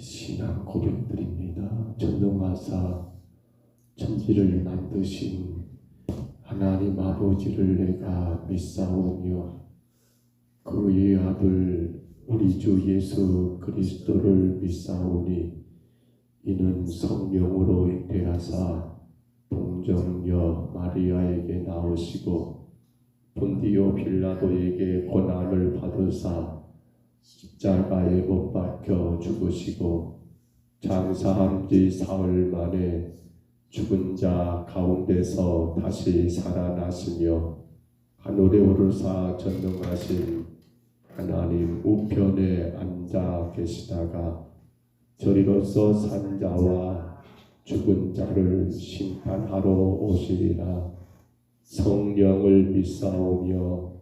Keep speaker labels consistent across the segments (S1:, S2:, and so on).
S1: 신앙 고백드립니다. 전능하사 천지를 만드신 하나님 아버지를 내가 믿사오며 그의 아들 우리 주 예수 그리스도를 믿사오니 이는 성령으로 잉태하사 동정녀 마리아에게 나오시고 본디오 빌라도에게 고난을 받으사 십자가에 못 박혀 죽으시고 장사한 지 사흘 만에 죽은 자 가운데서 다시 살아나시며 하늘에 오르사 전능하신 하나님 우편에 앉아 계시다가 저리로서 산 자와 죽은 자를 심판하러 오시리라. 성령을 믿사오며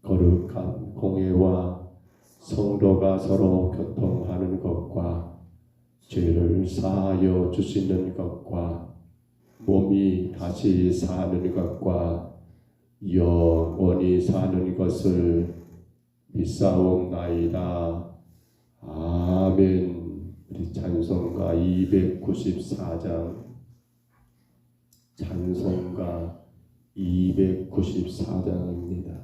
S1: 거룩한 공회와 성도가 서로 교통하는 것과 죄를 사하여 주시는 것과 몸이 다시 사는 것과 영원히 사는 것을 믿사옵나이다. 아멘. 우리 찬송가 294장 찬송가 294장입니다.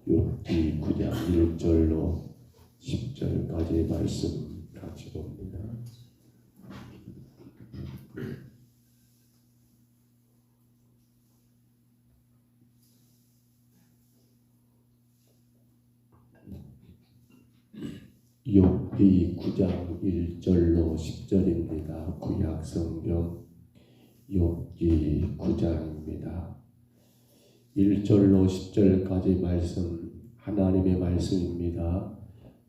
S1: 욥기 9장 1절로 10절까지 말씀 같이 봅니다. 욥기 9장 1절로 10절입니다. 구약 성경 욥기 9장입니다. 1절로 10절까지 말씀 하나님의 말씀입니다.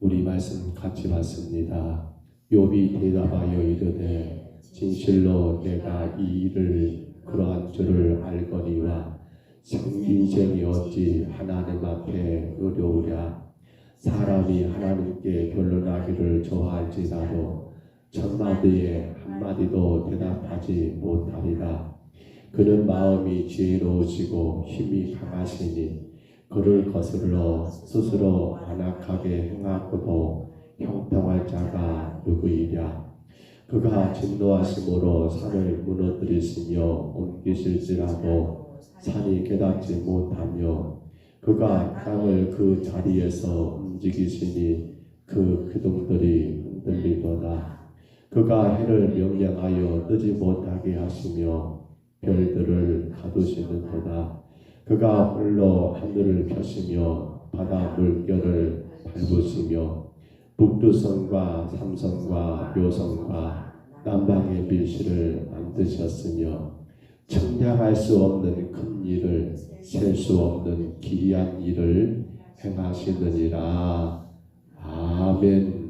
S1: 우리 말씀 같이 봤습니다. 욥이 대답하여 이르되 진실로 내가 이 일을 그러한 줄을 알거니와 인생이 어찌 하나님 앞에 어려우랴. 사람이 하나님께 변론하기를 좋아할지라도 천마디에 한마디도 대답하지 못하리라. 그는 마음이 지혜로우시고 힘이 강하시니 그를 거스르러 스스로 완악하게 행하고도 형통할 자가 누구이랴. 그가 진노하심으로 산을 무너뜨리시며 옮기실지라도 산이 깨닫지 못하며 그가 땅을 그 자리에서 움직이시니 그 기둥들이 흔들리도다. 그가 해를 명령하여 뜨지 못하게 하시며 별들을 가두시는도다. 그가 홀로 하늘을 펴시며 바다 물결을 밟으시며 북두성과 삼성과 묘성과 남방의 밀실을 만드셨으며 측량할 수 없는 큰 일을 셀 수 없는 기이한 일을 행하시느니라. 아멘.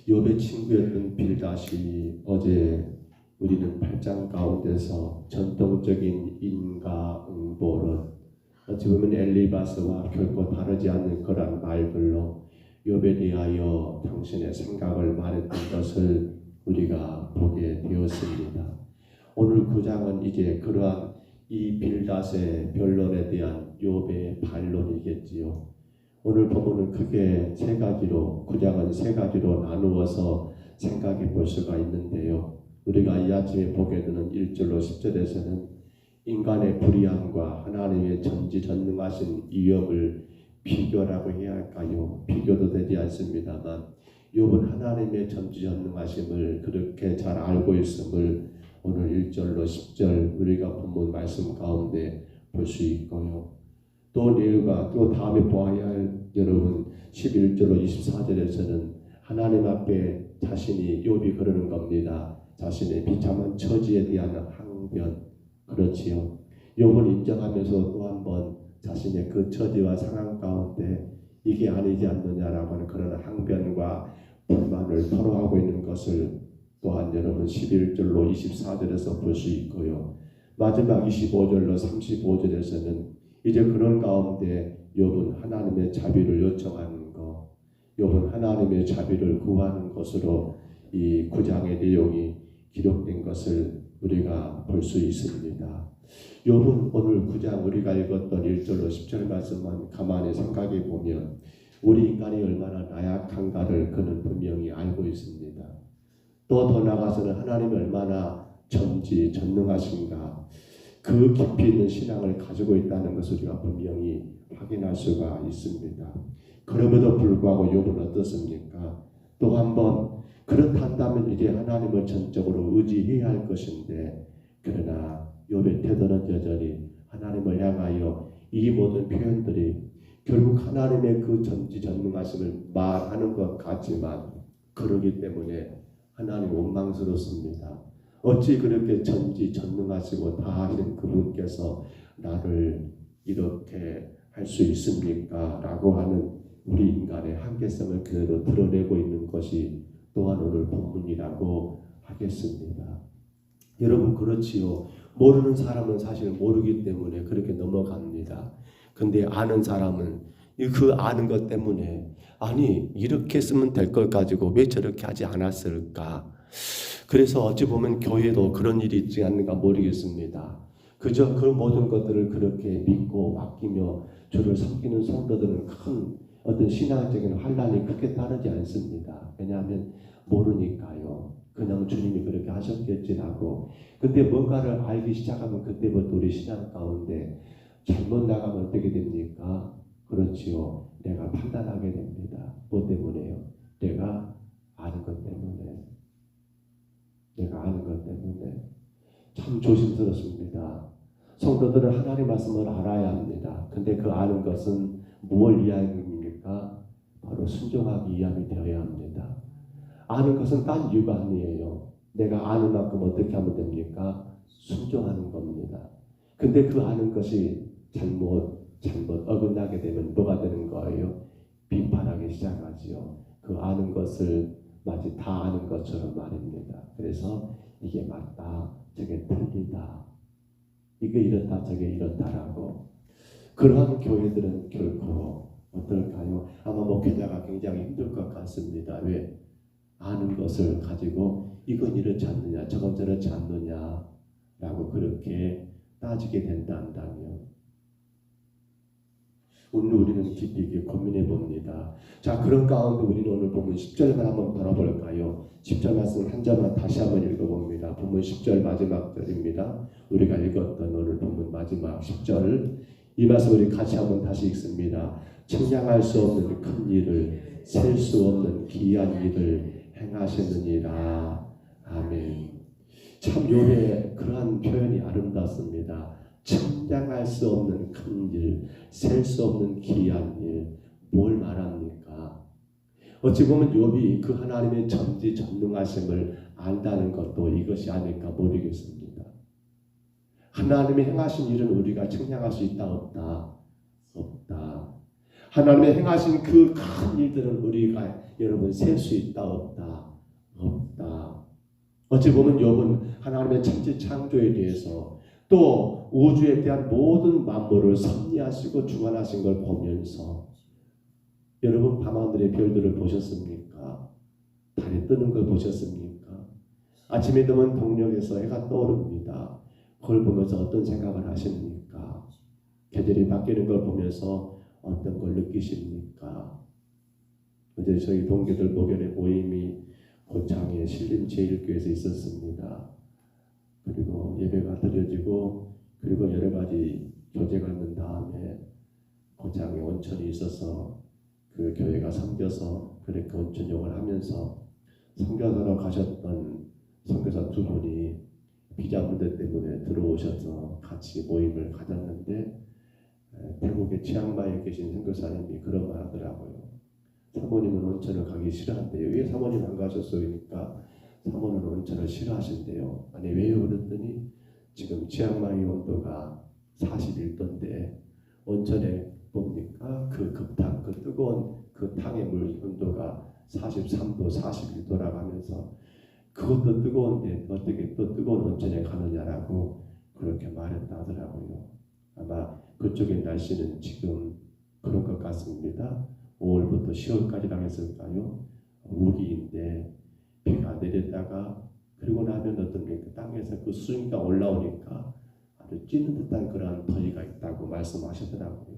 S1: 욥의 친구였던 빌닷이 어제 우리는 8장 가운데서 전통적인 인과응보론 어찌 보면 엘리바스와 결코 다르지 않는 그런 말들로 욥에 대하여 당신의 생각을 말했던 것을 우리가 보게 되었습니다. 오늘 9장은 이제 그러한 이 빌닷의 변론에 대한 욥의 반론이겠지요. 오늘 본문은 크게 세 가지로 9장은 세 가지로 나누어서 생각해 볼 수가 있는데요. 우리가 이 아침에 보게 되는 1절로 10절에서는 인간의 불의함과 하나님의 전지전능하신 위엄을 비교라고 해야 할까요? 비교도 되지 않습니다만 욥은 하나님의 전지전능하심을 그렇게 잘 알고 있음을 오늘 1절로 10절 우리가 본문 말씀 가운데 볼 수 있고요. 또 내일과 또 다음에 보아야 할 여러분 11절로 24절에서는 하나님 앞에 자신이 욥이 그러는 겁니다. 자신의 비참한 처지에 대한 항변. 그렇지요. 욥을 인정하면서 또 한번 자신의 그 처지와 상황 가운데 이게 아니지 않느냐라고 하는 그런 항변과 불만을 토로하고 있는 것을 또한 여러분 11절로 24절에서 볼 수 있고요. 마지막 25절로 35절에서는 이제 그런 가운데 욥은 하나님의 자비를 요청하는 것, 욥은 하나님의 자비를 구하는 것으로 이 9장의 내용이 기록된 것을 우리가 볼 수 있습니다. 욥은 오늘 9장 우리가 읽었던 1절로 10절 말씀만 가만히 생각해 보면 우리 인간이 얼마나 나약한가를 그는 분명히 알고 있습니다. 또 더 나아가서는 하나님이 얼마나 전지전능하신가 그 깊이 있는 신앙을 가지고 있다는 것을 우리가 분명히 확인할 수가 있습니다. 그럼에도 불구하고 욥은 어떻습니까? 또 한번 그렇다면 이제 하나님을 전적으로 의지해야 할 것인데 그러나 욥의 태도는 여전히 하나님을 향하여 이 모든 표현들이 결국 하나님의 그 전지전능하심을 말하는 것 같지만 그러기 때문에 하나님 원망스럽습니다. 어찌 그렇게 전지전능하시고 다 하시는 그분께서 나를 이렇게 할 수 있습니까? 라고 하는 우리 인간의 한계성을 그대로 드러내고 있는 것이 또한 오늘 본문이라고 하겠습니다. 여러분 그렇지요. 모르는 사람은 사실 모르기 때문에 그렇게 넘어갑니다. 근데 아는 사람은 그 아는 것 때문에 아니 이렇게 쓰면 될 걸 가지고 왜 저렇게 하지 않았을까? 그래서 어찌 보면 교회도 그런 일이 있지 않는가 모르겠습니다. 그저 그 모든 것들을 그렇게 믿고 맡기며 주를 섬기는 성도들은 큰 어떤 신앙적인 환란이 크게 따르지 않습니다. 왜냐하면 모르니까요. 그냥 주님이 그렇게 하셨겠지라고. 근데 뭔가를 알기 시작하면 그때부터 우리 신앙 가운데 잘못 나가면 어떻게 됩니까? 그렇지요. 내가 판단하게 됩니다. 뭐 때문에요? 내가 아는 것 때문에. 내가 아는 것 때문에. 참 조심스럽습니다. 성도들은 하나님 말씀을 알아야 합니다. 근데 그 아는 것은 무엇을 이야기입니까? 바로 순종하기 위함이 되어야 합니다. 아는 것은 딴 이유가 아니에요. 내가 아는 만큼 어떻게 하면 됩니까? 순종하는 겁니다. 근데 그 아는 것이 잘못 어긋나게 되면 뭐가 되는 거예요? 비판하기 시작하지요. 그 아는 것을 마치 다 아는 것처럼 말입니다. 그래서 이게 맞다, 저게 틀리다, 이게 이렇다, 저게 이렇다라고. 그러한 교회들은 결코 어떨까요? 아마 목회자가 굉장히 힘들 것 같습니다. 왜? 아는 것을 가지고 이건 이렇지 않느냐, 저건 저렇지 않느냐 라고 그렇게 따지게 된다면 오늘 우리는 깊이 있게 고민해 봅니다. 자, 그런 가운데 우리는 오늘 본문 10절만 한번 돌아볼까요? 10절 말씀 한 절만 다시 한번 읽어봅니다. 본문 10절 마지막 절입니다. 우리가 읽었던 오늘 본문 마지막 10절, 이 말씀 우리 같이 한번 다시 읽습니다. 측량할 수 없는 큰 일을, 셀 수 없는 귀한 일을 행하셨느니라. 아멘. 참 욥의 그러한 표현이 아름답습니다. 측량할 수 없는 큰 일, 셀 수 없는 귀한 일, 뭘 말합니까? 어찌 보면 욥이 그 하나님의 전지전능하심을 안다는 것도 이것이 아닐까 모르겠습니다. 하나님의 행하신 일은 우리가 측량할 수 있다 없다? 없다. 하나님의 행하신 그 큰 일들은 우리가 여러분 셀 수 있다 없다? 없다. 어찌 보면 욥은 하나님의 천지 창조에 대해서 또 우주에 대한 모든 만물을 섭리하시고 주관하신 걸 보면서, 여러분 밤하늘의 별들을 보셨습니까? 달이 뜨는 걸 보셨습니까? 아침에 되면 동력에서 해가 떠오릅니다. 그걸 보면서 어떤 생각을 하십니까? 계절이 바뀌는 걸 보면서 어떤 걸 느끼십니까? 어제 저희 동기들 목요일에 모임이 고창의 신림제일교회에서 있었습니다. 그리고 예배가 드려지고, 그리고 여러 가지 교제가 있는 다음에 고창에 온천이 있어서 그 교회가 섬겨서 그렇게 온천용을 하면서 선교사로 가셨던 선교사 두 분이 비자 문제 때문에 들어오셔서 같이 모임을 가졌는데, 태국의 치앙마이에 계신 선교사님이 그런 말 하더라고요. 사모님은 온천을 가기 싫어한대요. 왜 사모님 안 가셨어요? 그러니까 사모는 온천을 싫어하신대요. 아니 왜요? 그랬더니 지금 치앙마이 온도가 41도인데 온천에 뭡니까? 그 급탕, 그 뜨거운 그 탕의 물 온도가 43도, 41도라고 하면서 그것도 뜨거운데 어떻게 또 뜨거운 온천에 가느냐라고 그렇게 말했다 하더라고요. 아마 그쪽의 날씨는 지금 그런 것 같습니다. 5월부터 10월까지라고 했을까요? 우기인데 비가 내렸다가 그리고 나면 어떤 게 그 땅에서 그 수위가 올라오니까 아주 찌는 듯한 그러한 더위가 있다고 말씀하시더라고요.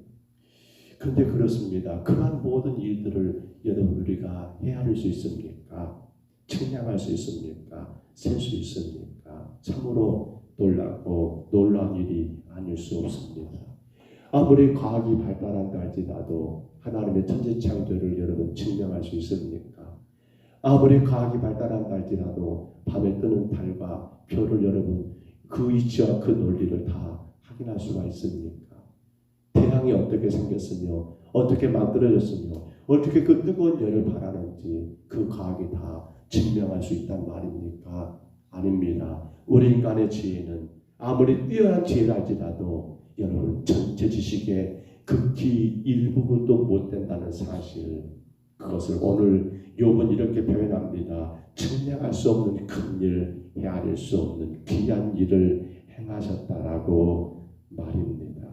S1: 그런데 그렇습니다. 그러한 모든 일들을 여러분 우리가 헤아릴 수 있습니까? 측량할 수 있습니까? 셀 수 있습니까? 참으로 놀랍고 놀라운 일이 아닐 수 없습니다. 아무리 과학이 발달한다 할지라도 하나님의 천지창조를 여러분 증명할 수 있습니까? 아무리 과학이 발달한다 할지라도 밤에 뜨는 달과 별을 여러분 그 위치와 그 논리를 다 확인할 수가 있습니까? 태양이 어떻게 생겼으며 어떻게 만들어졌으며 어떻게 그 뜨거운 열을 발하는지 그 과학이 다 증명할 수 있단 말입니까? 아닙니다. 우리 인간의 지혜는 아무리 뛰어난 지혜랄지라도 여러분 전체 지식의 극히 일부분도 못 된다는 사실, 그것을 오늘 욥은 이렇게 표현합니다. 측량할 수 없는 큰 일, 헤아릴 수 없는 귀한 일을 행하셨다라고 말입니다.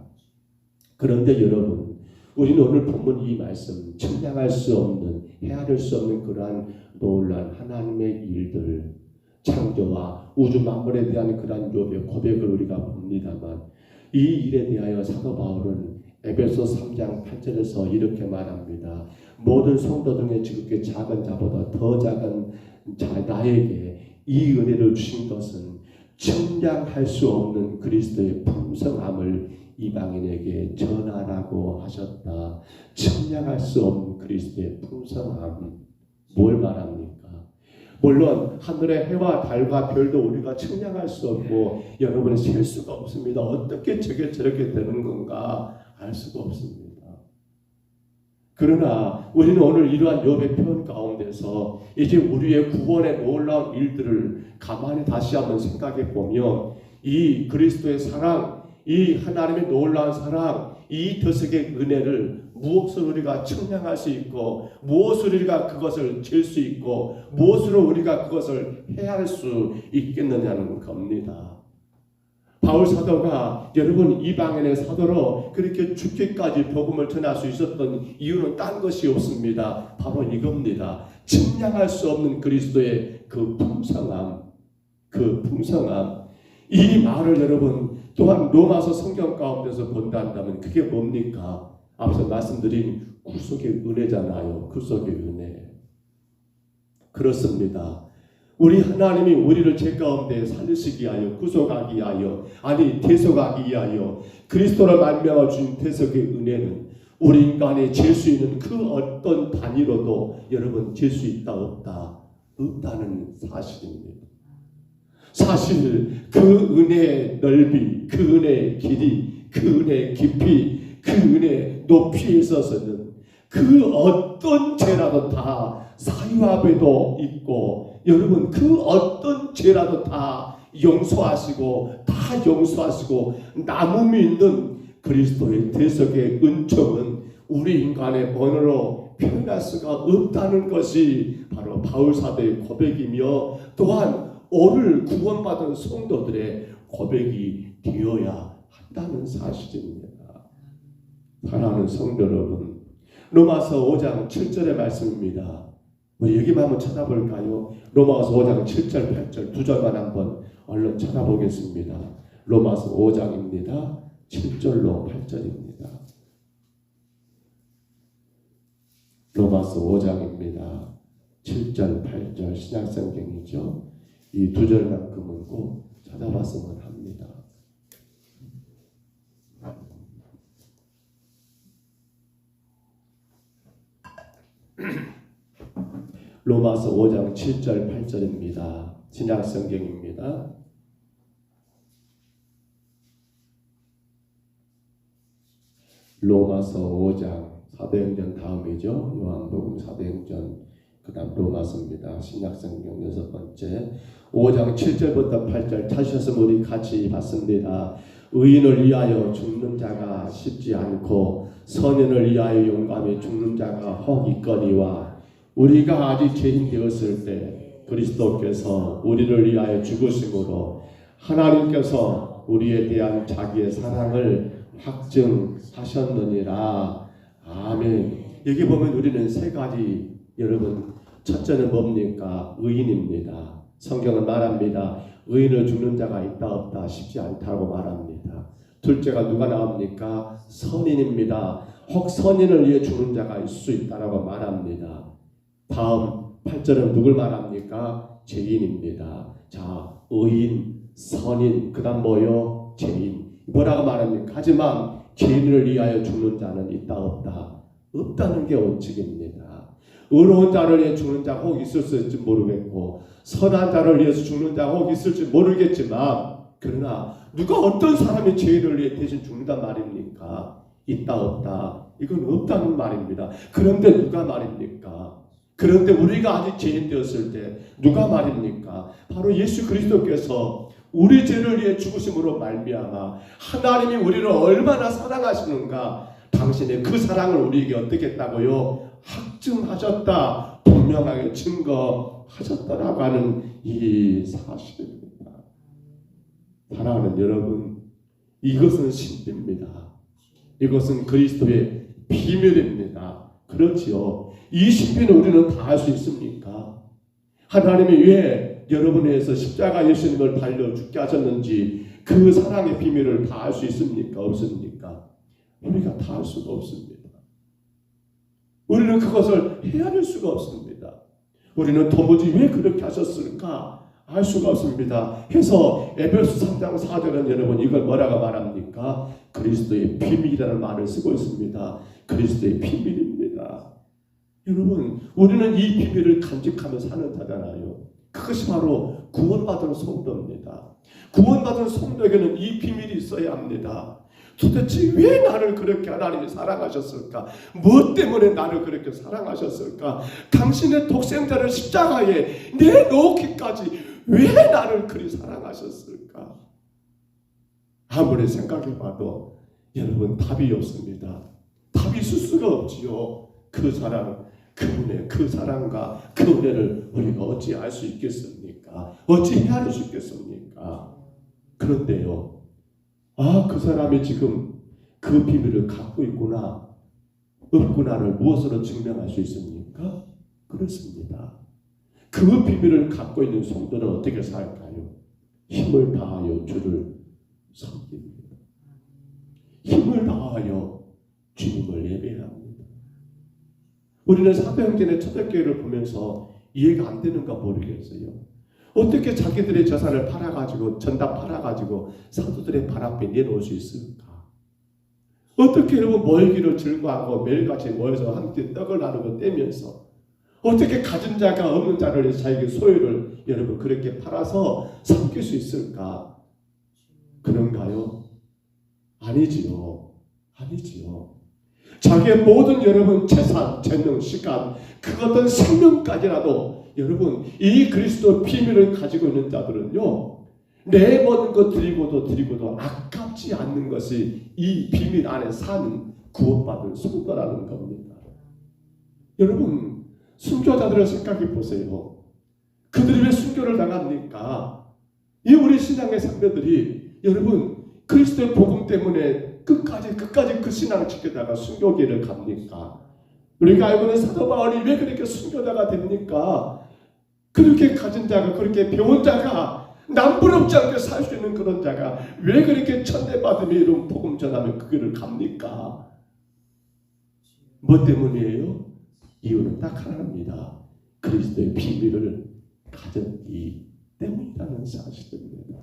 S1: 그런데 여러분, 우리는 오늘 본문 이 말씀, 측량할 수 없는, 헤아릴 수 없는 그러한 놀란 하나님의 일들, 창조와 우주 만물에 대한 그러한 욥의 고백을 우리가 봅니다만, 이 일에 대하여 사도 바울은 에베소 3장 8절에서 이렇게 말합니다. 모든 성도 중에 지극히 작은 자보다 더 작은 자 나에게 이 은혜를 주신 것은 측량할 수 없는 그리스도의 풍성함을 이방인에게 전하라고 하셨다. 측량할 수 없는 그리스도의 풍성함, 뭘 말합니까? 물론 하늘의 해와 달과 별도 우리가 측량할 수 없고 여러분은 셀 수가 없습니다. 어떻게 저게 저렇게 되는 건가 알 수가 없습니다. 그러나 우리는 오늘 이러한 욥의 표현 가운데서 이제 우리의 구원의 놀라운 일들을 가만히 다시 한번 생각해 보면 이 그리스도의 사랑, 이 하나님의 놀라운 사랑, 이 덕석의 은혜를 무엇으로 우리가 측량할 수 있고 무엇으로 우리가 그것을 잴 수 있고 무엇으로 우리가 그것을 헤아릴 수 있겠느냐는 겁니다. 바울 사도가 여러분 이방인의 사도로 그렇게 죽기까지 복음을 전할 수 있었던 이유는 딴 것이 없습니다. 바로 이겁니다. 측량할 수 없는 그리스도의 그 풍성함, 이 말을 여러분 또한 로마서 성경 가운데서 본다 한다면 그게 뭡니까? 앞서 말씀드린 구속의 은혜잖아요. 구속의 은혜. 그렇습니다. 우리 하나님이 우리를 죄 가운데 살리시기 위하여 구속하기 위하여 대속하기 위하여 그리스도를 말미암아 주신 대속의 은혜는 우리 인간이 잴 수 있는 그 어떤 단위로도 여러분 잴 수 있다 없다는 사실입니다. 사실 그 은혜의 넓이, 그 은혜의 길이, 그 은혜의 깊이, 그 은혜의 높이에 있어서는 그 어떤 죄라도 다 사유화배도 있고 여러분 그 어떤 죄라도 다 용서하시고 남음이 있는 그리스도의 대속의 은총은 우리 인간의 언어로 표현할 수가 없다는 것이 바로 바울 사도의 고백이며 또한 오늘 구원받은 성도들의 고백이 되어야 한다는 사실입니다. 사랑하는 성도 여러분, 로마서 5장 7절의 말씀입니다. 우리 여기만 한번 찾아볼까요? 로마서 5장 7절 8절 두 절만 한번 얼른 찾아보겠습니다. 로마서 5장입니다. 7절로 8절입니다. 로마서 5장입니다. 7절 8절 신약성경이죠. 이 두 절만큼은 꼭 찾아봤으면 합니다. 로마서 5장 7절 8절입니다. 신약성경입니다. 로마서 5장 사도행전 다음이죠. 요한복음 사도행전 그 다음 로마서입니다. 신약성경 6번째 5장 7절부터 8절 찾으셨으면 우리 같이 봤습니다. 의인을 위하여 죽는 자가 쉽지 않고 선인을 위하여 용감히 죽는 자가 혹 있거니와 우리가 아직 죄인 되었을 때 그리스도께서 우리를 위하여 죽으심으로 하나님께서 우리에 대한 자기의 사랑을 확증하셨느니라. 아멘. 여기 보면 우리는 세 가지 여러분 첫째는 뭡니까? 의인입니다. 성경은 말합니다. 의인을 죽는 자가 있다 없다 쉽지 않다고 말합니다. 둘째가 누가 나옵니까? 선인입니다. 혹 선인을 위해 죽는 자가 있을 수 있다라고 말합니다. 다음 8절은 누굴 말합니까? 죄인입니다. 자, 의인, 선인, 그 다음 뭐요? 죄인. 뭐라고 말합니까? 하지만 죄인을 위하여 죽는 자는 있다 없다? 없다는 게 원칙입니다. 의로운 자를 위해 죽는 자가 혹 있을지 모르겠고 선한 자를 위해서 죽는 자가 혹 있을지 모르겠지만 그러나 누가 어떤 사람이 죄인을 위해 대신 죽는단 말입니까? 있다 없다? 이건 없다는 말입니다. 그런데 누가 말입니까? 그런데 우리가 아직 죄인 되었을 때 누가 말입니까? 바로 예수 그리스도께서 우리 죄를 위해 죽으심으로 말미암아 하나님이 우리를 얼마나 사랑하시는가 당신의 그 사랑을 우리에게 어떻게 했다고요? 확증하셨다. 분명하게 증거하셨다라고 하는 이 사실입니다. 사랑하는 여러분, 이것은 신비입니다. 이것은 그리스도의 비밀입니다. 그렇지요. 이 신비는 우리는 다 알 수 있습니까? 하나님이 왜 여러분에 의해서 십자가 예수님을 달려 죽게 하셨는지 그 사랑의 비밀을 다 알 수 있습니까? 없습니까? 우리가 다 알 수가 없습니다. 우리는 그것을 헤아릴 수가 없습니다. 우리는 도무지 왜 그렇게 하셨을까? 알 수가 없습니다. 해서 에베소 3장 4절은 여러분 이걸 뭐라고 말합니까? 그리스도의 비밀이라는 말을 쓰고 있습니다. 그리스도의 비밀입니다. 여러분 우리는 이 비밀을 간직하며 사는 자잖아요. 그것이 바로 구원받은 성도입니다. 구원받은 성도에게는 이 비밀이 있어야 합니다. 도대체 왜 나를 그렇게 하나님이 사랑하셨을까? 무엇 때문에 나를 그렇게 사랑하셨을까? 당신의 독생자를 십자가에 내놓기까지 왜 나를 그리 사랑하셨을까? 아무리 생각해봐도 여러분 답이 없습니다. 답이 있을 수가 없지요. 그 사랑, 그 은혜, 그 사랑과 그 은혜를 우리가 어찌 알 수 있겠습니까? 어찌 헤아릴 수 있겠습니까? 그런데요, 그 사람이 지금 그 비밀을 갖고 있구나, 없구나를 무엇으로 증명할 수 있습니까? 그렇습니다. 그 비밀을 갖고 있는 성도는 어떻게 살까요? 힘을 다하여 주를 섬깁니다. 힘을 다하여 주님을 예배합니다. 우리는 사도행전의 초대교회를 보면서 이해가 안 되는가 모르겠어요. 어떻게 자기들의 재산을 팔아가지고 전다 팔아가지고 사도들의 발 앞에 내놓을 수 있을까? 어떻게 여러분 모이기를 즐거워하고 매일같이 모여서 함께 떡을 나누고 떼면서 어떻게 가진 자가 없는 자를 자기의 소유를 여러분 그렇게 팔아서 삼킬 수 있을까? 그런가요? 아니지요. 아니지요. 자기의 모든 여러분 재산, 재능, 시간, 그 어떤 생명까지라도 여러분 이 그리스도 비밀을 가지고 있는 자들은요, 내 모든 것 드리고도 아깝지 않는 것이 이 비밀 안에 사는 구원받은 성도라는 겁니다. 여러분 순교자들을 생각해 보세요. 그들이 왜 순교를 당합니까? 이 우리 신앙의 선배들이 여러분 그리스도의 복음 때문에 끝까지 그 신앙을 지키다가 순교길을 갑니까? 우리가 알고 있는 사도 바울이 왜 그렇게 순교자가 됩니까? 그렇게 가진 자가, 그렇게 배운 자가, 남부럽지 않게 살 수 있는 그런 자가 왜 그렇게 천대받으며 이런 복음 전하며 그 길을 갑니까? 뭐 때문이에요? 이유는 딱 하나입니다. 그리스도의 비밀을 가졌기 때문이라는 사실입니다.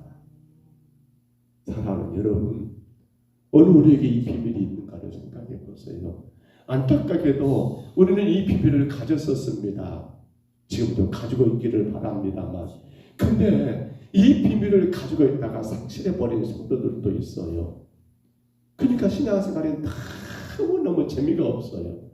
S1: 사랑하는 여러분, 오늘 우리에게 이 비밀이 있는가를 생각해 보세요. 안타깝게도 우리는 이 비밀을 가졌었습니다. 지금도 가지고 있기를 바랍니다만, 근데 이 비밀을 가지고 있다가 상실해버린 성도들도 있어요. 그러니까 신앙생활이 너무너무 재미가 없어요.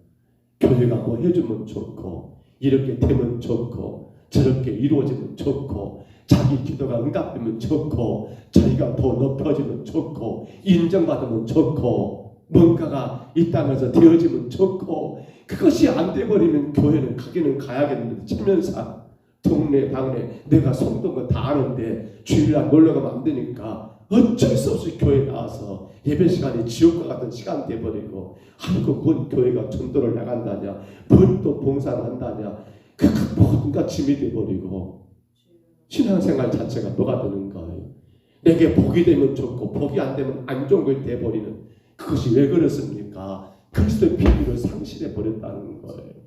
S1: 교회가 뭐 해주면 좋고, 이렇게 되면 좋고, 저렇게 이루어지면 좋고, 자기 기도가 응답되면 좋고, 자기가 더 높아지면 좋고, 인정받으면 좋고, 뭔가가 이 땅에서 되어지면 좋고, 그것이 안 돼버리면 교회는 가기는 가야겠는데, 체면상 동네 방네 내가 성도인 거 다 아는데 주일날 놀러가면 안 되니까 어쩔 수 없이 교회 나와서 예배 시간이 지옥과 같은 시간 돼버리고, 아이고 뭔 교회가 전도를 나간다냐, 뭔 또 봉사를 한다냐, 그 모든 것 짐이 돼버리고 신앙생활 자체가 뭐가 되는 거예요. 내게 복이 되면 좋고 복이 안 되면 안 좋은 것이 돼버리는, 그것이 왜 그렇습니까? 그리스도의 비밀을 상실해버렸다는 거예요.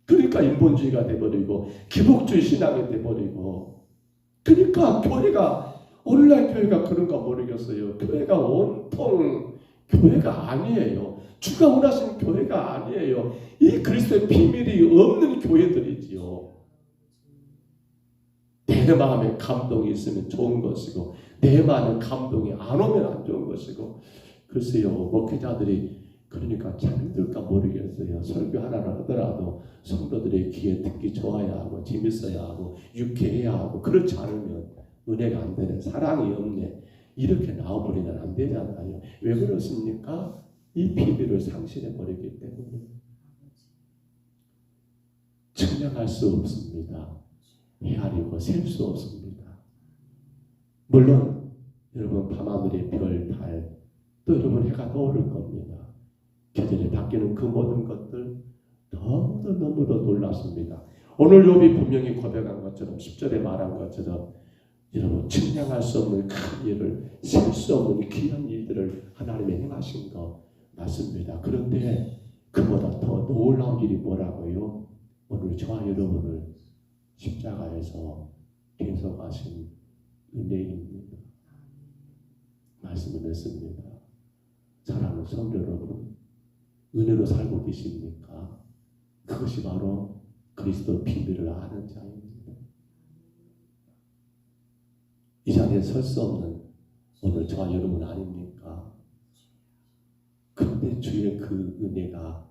S1: 그러니까 인본주의가 돼버리고 기복주의 신앙이 돼버리고, 그러니까 교회가 오늘날 교회가 그런가 모르겠어요. 교회가 온통 교회가 아니에요. 주가 원하시는 교회가 아니에요. 이 그리스도의 비밀이 없는 교회들이지요. 내 마음에 감동이 있으면 좋은 것이고 내 마음에 감동이 안 오면 안 좋은 것이고, 글쎄요, 목회자들이 그러니까 참 힘들까 모르겠어요. 설교 하나를 하더라도 성도들의 귀에 듣기 좋아야 하고 재밌어야 하고 유쾌해야 하고, 그렇지 않으면 은혜가 안 되네, 사랑이 없네, 이렇게 나와버리면 안 되잖아요. 왜 그렇습니까? 이 비밀을 상실해버리기 때문에. 측량할 수 없습니다. 헤아리고 셀 수 없습니다. 물론 여러분 밤하늘의 별, 달, 또 여러분 해가 떠오를 겁니다. 계절이 바뀌는 그 모든 것들 너무도 놀랍습니다. 오늘 욥이 분명히 고백한 것처럼 10절에 말한 것처럼 여러분 측량할 수 없는 큰 일을, 셀 수 없는 귀한 일들을 하나님이 행하신 거 맞습니다. 그런데 그보다 더 놀라운 일이 뭐라고요? 오늘 저와 여러분을 십자가에서 계속하신 은혜입니다. 말씀을 했습니다. 사랑하는 성도 여러분, 은혜로 살고 계십니까? 그것이 바로 그리스도 비밀을 아는 자입니다. 이 자리에 설 수 없는 오늘 저와 여러분 아닙니까? 그런데 주의 그 은혜가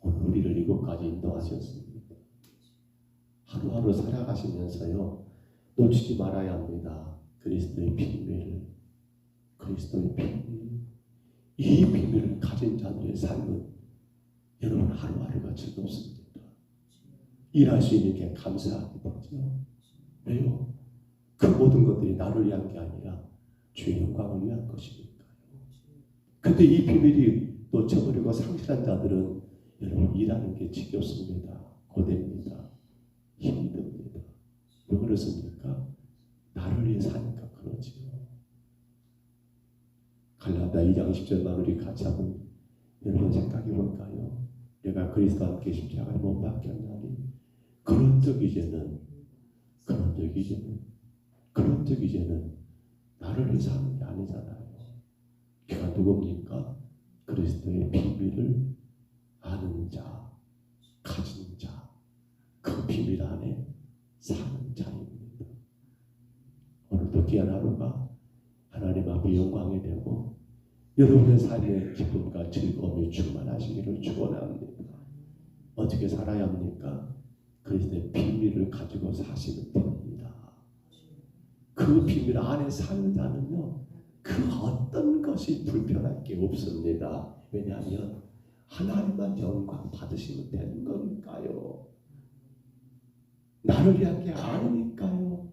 S1: 오늘 우리를 이곳까지 인도하셨습니다. 하루하루 살아가시면서요, 놓치지 말아야 합니다. 그리스도의 비밀을, 그리스도의 비밀, 이 비밀을 가진 자들의 삶은 여러분 하루하루가 즐겁습니다. 일할 수 있는 게 감사하게 되죠. 왜요? 그 모든 것들이 나를 위한 게 아니라 주의 영광을 위한 것이니까요. 근데 이 비밀이 놓쳐버리고 상실한 자들은 여러분 일하는 게 지겹습니다. 고됩니다. 힘이 듭니다. 왜 그렇습니까? 나를 위해 사니까 그러지요. 갈라디아 2장 10절만 우리 같이 한번 여러분 생각해 볼까요? 내가 그리스도와 함께 십자가에 못 박혔나니 그런즉 이제는 나를 위해 사는 게 아니잖아요. 걔가 누굽니까? 그리스도의 비밀을 아는 자, 가진 자, 그 비밀 안에 사는 자입니다. 오늘도 귀한 하루가 하나님 앞에 영광이 되고 여러분의 삶의 기쁨과 즐거움이 충만하시기를 축원합니다. 어떻게 살아야 합니까? 그리스도의 비밀을 가지고 사시면 됩니다. 그 비밀 안에 사는 자는요, 그 어떤 것이 불편할 게 없습니다. 왜냐하면 하나님만 영광 받으시면 되는 거니까요. 나를 위한 게 아니니까요.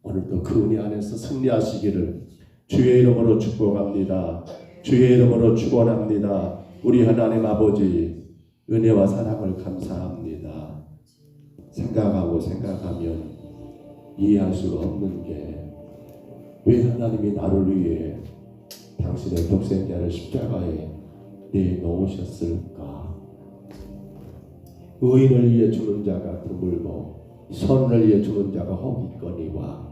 S1: 오늘도 그 은혜 안에서 승리하시기를 주의 이름으로 축복합니다. 주의 이름으로 축원합니다. 우리 하나님 아버지 은혜와 사랑을 감사합니다. 생각하면 이해할 수가 없는 게 왜 하나님이 나를 위해 당신의 독생자를 십자가에 내놓으셨을까? 의인을 위해 죽는 자가 드물고 선을 위해 죽는 자가 혹있거니와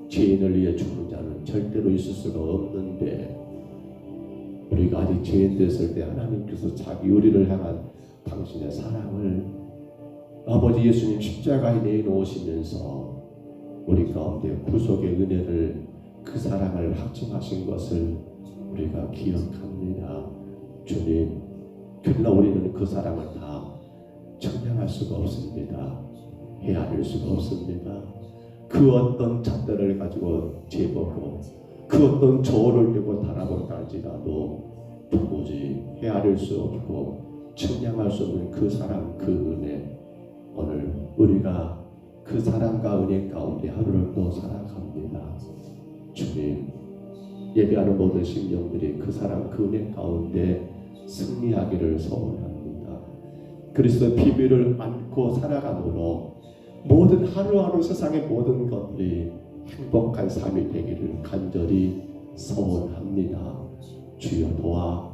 S1: 죄인을 위해 죽는 자는 절대로 있을 수가 없는데 우리가 아직 죄인 됐을 때 하나님께서 자기 우리를 향한 당신의 사랑을 아버지 예수님 십자가에 내놓으시면서 우리 가운데 구속의 은혜를 그 사랑을 확증하신 것을 우리가 기억합니다. 주님, 그러나 우리는 그 사랑을 다 청량할 수가 없습니다. 헤아릴 수가 없습니다. 그 어떤 잣대를 가지고 재보고 그 어떤 저울을 들고 달아본다 할지라도 도무지 헤아릴 수 없고 청량할 수 없는 그 사랑, 그 은혜, 오늘 우리가 그 사랑과 은혜 가운데 하루를 또 살아갑니다. 주님, 예배하는 모든 심령들이 그 사랑, 그 은혜 가운데 승리하기를 소원합니다. 그리스도의 비밀을 안고 살아감으로 모든 하루하루 세상의 모든 것들이 행복한 삶이 되기를 간절히 소원합니다. 주여 도와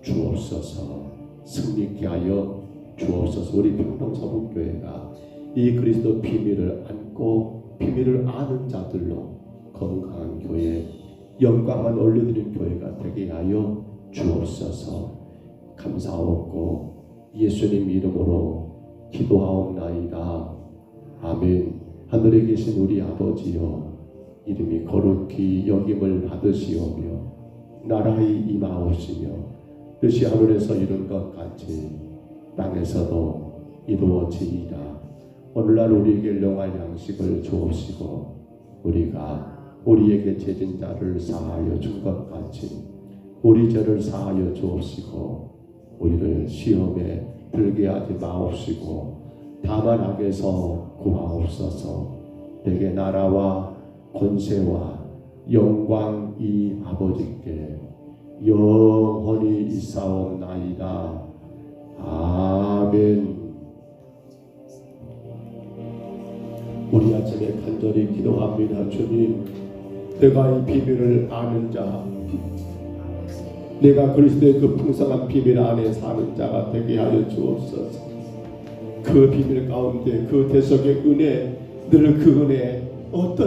S1: 주옵소서. 승리케 하여 주옵소서. 우리 평동서북교회가 이 그리스도 비밀을 안고 비밀을 아는 자들로 건강한 교회, 영광만 올려드리는 교회가 되게 하여 주옵소서. 감사하옵고 예수님 이름으로 기도하옵나이다. 아멘. 하늘에 계신 우리 아버지여, 이름이 거룩히 여김을 받으시오며 나라의 임하옵시며 뜻이 하늘에서 이룬 것 같이 땅에서도 이루어지이다. 오늘날 우리에게 일용할 양식을 주옵시고 우리가 우리에게 죄진 자를 사하여 준 것 같이 우리 죄를 사하여 주옵시고 우리를 시험에 들게 하지 마옵시고 다만 악에서 구하옵소서. 내게 나라와 권세와 영광이 아버지께 영원히 있사옵나이다. 아멘. 우리 아침에 간절히 기도합니다. 주님, 내가 이 비밀을 아는 자, 내가 그리스도의 그 풍성한 비밀 안에 사는 자가 되게 하여 주옵소서. 그 비밀 가운데 그 대속의 은혜, 늘 그 은혜 어떤